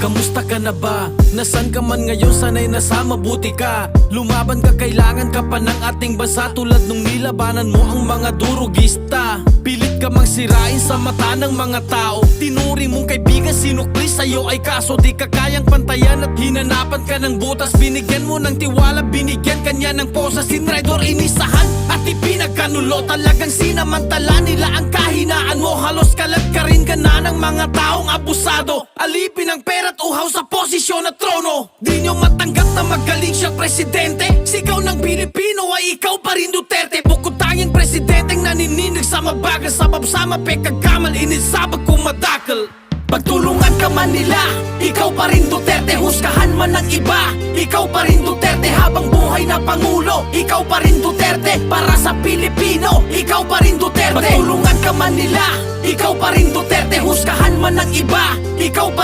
Kamusta ka na ba? Nasaan ka man ngayon, sana'y nasa mabuti ka. Lumaban ka, kailangan ka pa ng ating bansa. Tulad nung nilabanan mo ang mga durugista. Pilit ka mang sirain sa mata ng mga tao. Tinuri mong kaibigan, sinukli sa'yo ay kaso. Di ka kayang pantayan at hinanapan ka ng butas. Binigyan mo ng tiwala, binigyan kanya ng posa. Sinraidor, inisahan at ipinagkanulo. Talagang sinamantala nila ang kahinaan mo. Halos kalat ka rin gana ng mga taong abusado. Alipin ang pera't uhaw sa posisyon at trono. Di nyo matanggap na magaling siyang presidente. Sigaw ng Pilipino ay ikaw pa rin Duterte. Bukod tanging presidenteng nanininig sa mabagal. Sabab-sama pekagamal, inisabag kung madakal. Pagtulungan ka man nila, ikaw pa rin Duterte. Husgahan man ng iba, ikaw pa rin Duterte. Habang buhay na Pangulo, ikaw pa rin Duterte. Para sa Pilipino, ikaw pa rin Duterte. Pagtulungan ka man nila, ikaw pa rin Duterte. Husgahan man ng iba, ikaw pa rin